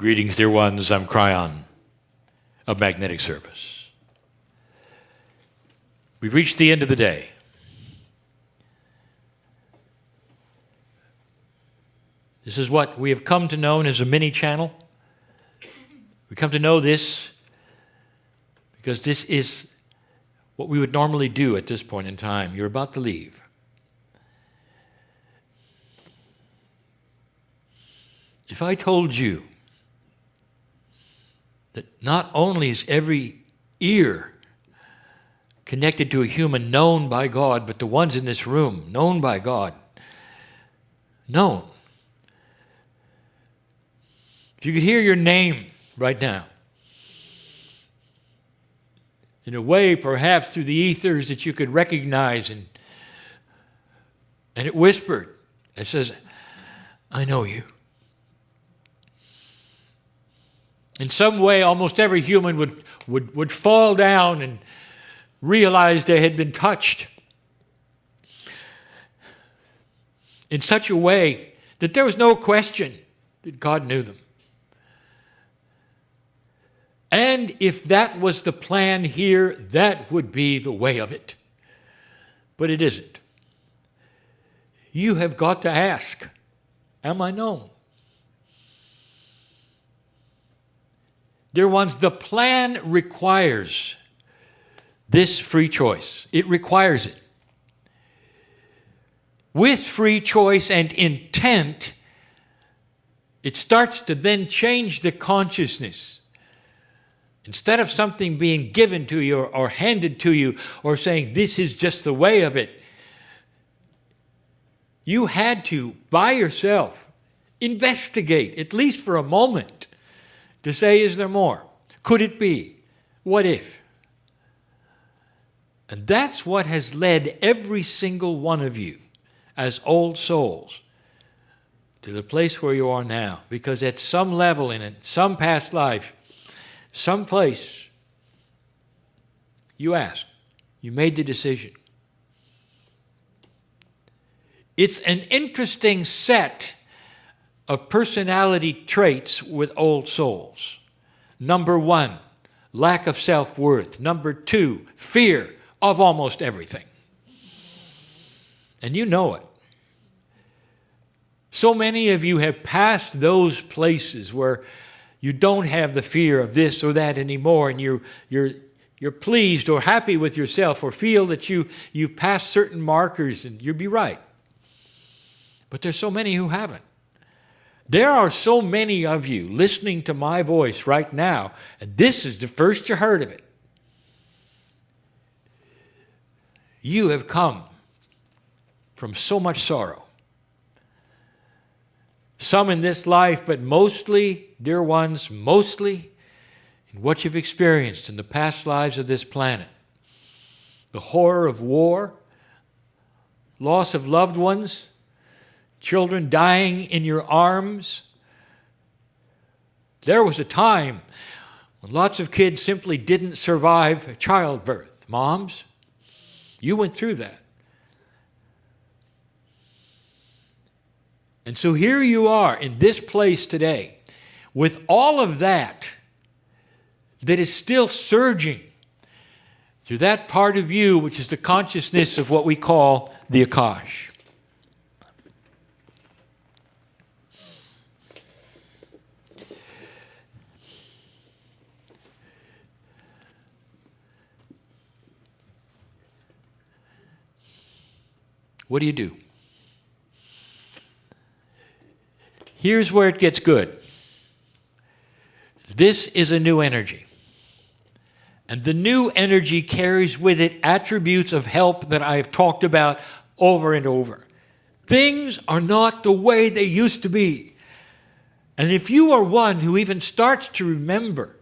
Greetings, dear ones. I'm Kryon of Magnetic Service. We've reached the end of the day. This is what we have come to know as a mini channel. We come to know this because this is what we would normally do at this point in time. You're about to leave. If I told you that not only is every ear connected to a human known by God, but the ones in this room known by God, known. If you could hear your name right now, in a way perhaps through the ethers that you could recognize, and it whispered, it says, I know you. In some way, almost every human would fall down and realize they had been touched in such a way that there was no question that God knew them. And if that was the plan here, that would be the way of it. But it isn't. You have got to ask, am I known? Dear ones, the plan requires this free choice. It requires it. With free choice and intent, it starts to then change the consciousness. Instead of something being given to you or handed to you or saying this is just the way of it, you had to, by yourself, investigate, at least for a moment, to say, is there more? Could it be? What if? And that's what has led every single one of you as old souls to the place where you are now. Because at some level in it, some past life, some place, you asked, you made the decision. It's an interesting set of personality traits with old souls. Number one, lack of self-worth. Number two, fear of almost everything. And you know it. So many of you have passed those places where you don't have the fear of this or that anymore, and you're pleased or happy with yourself or feel that you've passed certain markers, and you'd be right. But there's so many who haven't. There are so many of you listening to my voice right now, and this is the first you heard of it. You have come from so much sorrow. Some in this life, but mostly, dear ones, mostly in what you've experienced in the past lives of this planet. The horror of war, loss of loved ones, children dying in your arms. There was a time when lots of kids simply didn't survive childbirth. Moms, you went through that. And so here you are in this place today with all of that is still surging through that part of you which is the consciousness of what we call the Akash. What do you do? Here's where it gets good. This is a new energy. And the new energy carries with it attributes of help that I have talked about over and over. Things are not the way they used to be. And if you are one who even starts to remember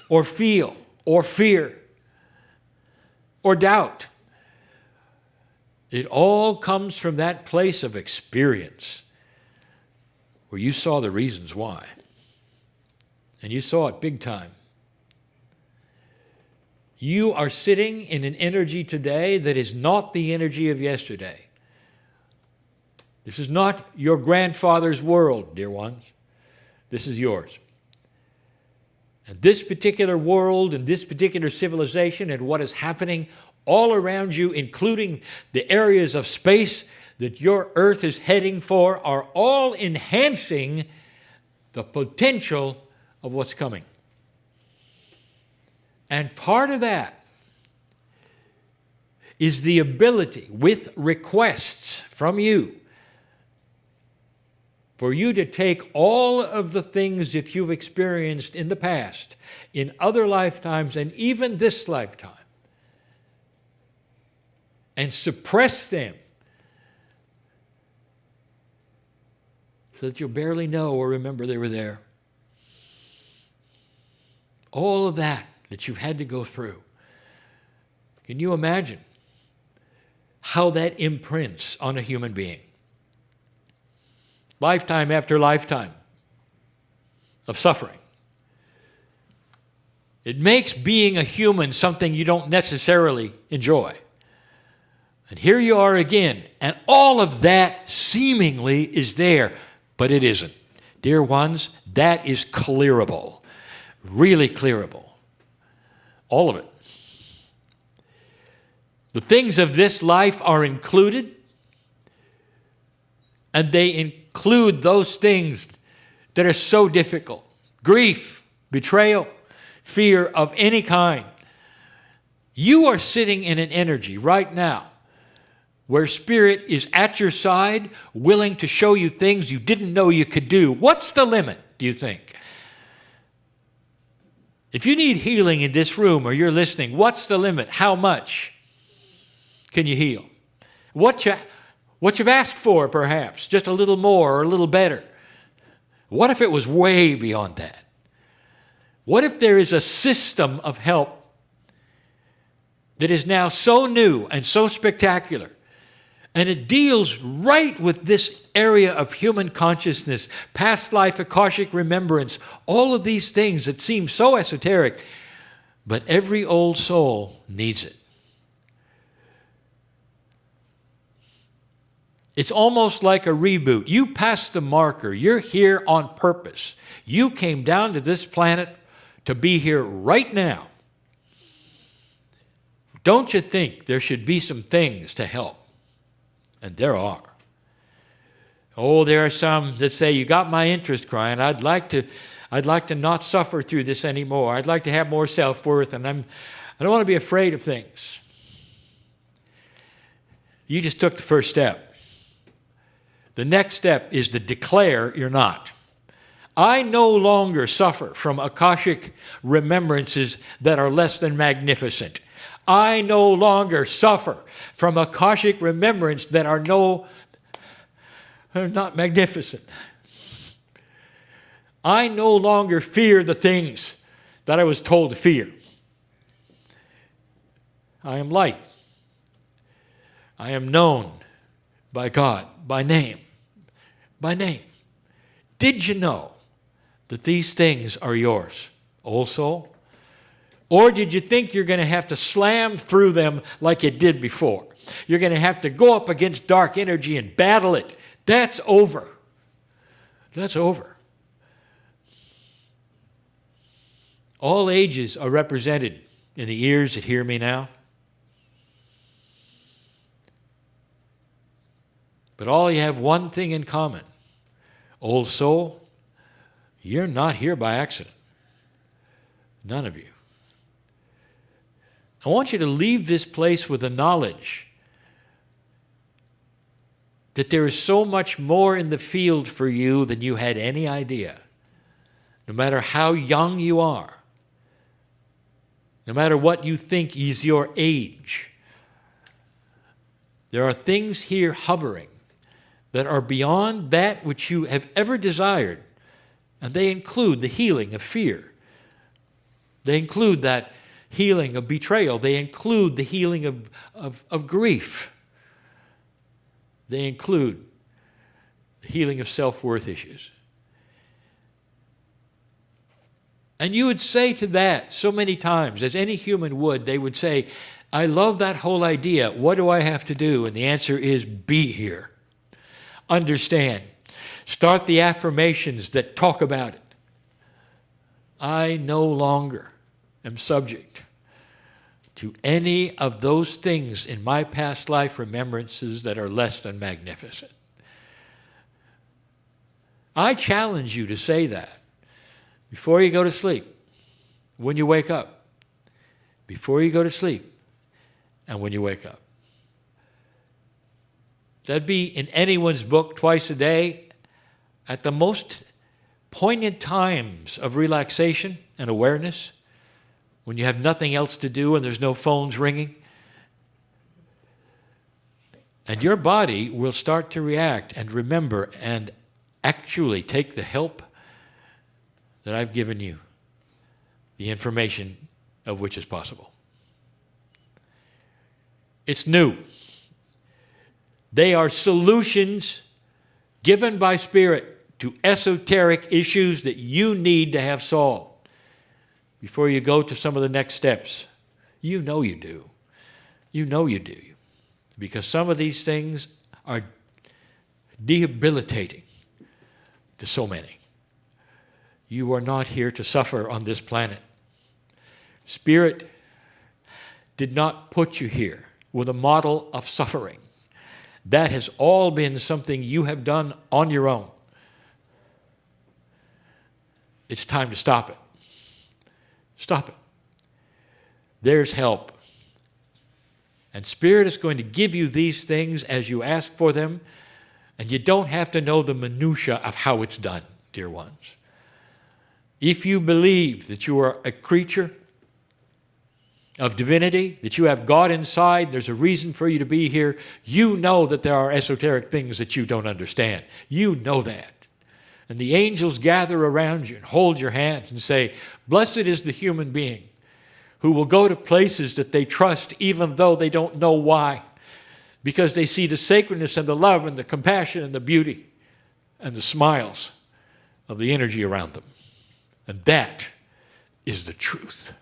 or feel or fear or doubt, it all comes from that place of experience where you saw the reasons why. And you saw it big time. You are sitting in an energy today that is not the energy of yesterday. This is not your grandfather's world, dear ones. This is yours. And this particular world and this particular civilization and what is happening all around you, including the areas of space that your earth is heading for, are all enhancing the potential of what's coming. And part of that is the ability, with requests from you, for you to take all of the things that you've experienced in the past, in other lifetimes, and even this lifetime, and suppress them so that you'll barely know or remember they were there. All of that you've had to go through. Can you imagine how that imprints on a human being? Lifetime after lifetime of suffering. It makes being a human something you don't necessarily enjoy. And here you are again, and all of that seemingly is there, but it isn't. Dear ones, that is clearable, really clearable. All of it. The things of this life are included, and they include those things that are so difficult. Grief, betrayal, fear of any kind. You are sitting in an energy right now where Spirit is at your side, willing to show you things you didn't know you could do. What's the limit, do you think? If you need healing in this room or you're listening, what's the limit? How much can you heal? What you've asked for, perhaps, just a little more or a little better. What if it was way beyond that? What if there is a system of help that is now so new and so spectacular, and it deals right with this area of human consciousness, past life, Akashic remembrance, all of these things that seem so esoteric, but every old soul needs it. It's almost like a reboot. You passed the marker. You're here on purpose. You came down to this planet to be here right now. Don't you think there should be some things to help? And there are. Oh, there are some that say, you got my interest, Kryon. I'd like to not suffer through this anymore. I'd like to have more self-worth, and I don't want to be afraid of things. You just took the first step. The next step is to declare you're not. I no longer suffer from Akashic remembrances that are less than magnificent. I no longer suffer from Akashic remembrance that are not magnificent. I no longer fear the things that I was told to fear. I am light. I am known by God, by name. By name. Did you know that these things are yours, old soul? Or did you think you're going to have to slam through them like you did before? You're going to have to go up against dark energy and battle it. That's over. That's over. All ages are represented in the ears that hear me now. But all you have one thing in common. Old soul, you're not here by accident. None of you. I want you to leave this place with the knowledge that there is so much more in the field for you than you had any idea. No matter how young you are, no matter what you think is your age, there are things here hovering that are beyond that which you have ever desired, and they include the healing of fear. They include that healing of betrayal. They include the healing of grief. They include the healing of self-worth issues. And you would say to that so many times, as any human would, they would say, I love that whole idea. What do I have to do? And the answer is, be here. Understand. Start the affirmations that talk about it. I no longer am subject to any of those things in my past life remembrances that are less than magnificent. I challenge you to say that before you go to sleep, when you wake up, before you go to sleep, and when you wake up. That'd be in anyone's book twice a day at the most poignant times of relaxation and awareness, when you have nothing else to do and there's no phones ringing. And your body will start to react and remember and actually take the help that I've given you, the information of which is possible. It's new. They are solutions given by Spirit to esoteric issues that you need to have solved before you go to some of the next steps. You know you do. You know you do. Because some of these things are debilitating to so many. You are not here to suffer on this planet. Spirit did not put you here with a model of suffering. That has all been something you have done on your own. It's time to stop it. Stop it. There's help. And Spirit is going to give you these things as you ask for them, and you don't have to know the minutia of how it's done, dear ones. If you believe that you are a creature of divinity, that you have God inside, there's a reason for you to be here, you know that there are esoteric things that you don't understand. You know that. And the angels gather around you and hold your hands and say, blessed is the human being who will go to places that they trust even though they don't know why, because they see the sacredness and the love and the compassion and the beauty and the smiles of the energy around them. And that is the truth.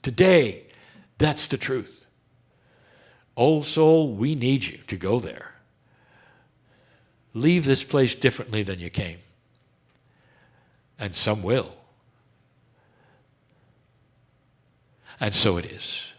Today, that's the truth. Old soul, we need you to go there. Leave this place differently than you came. And some will. And so it is.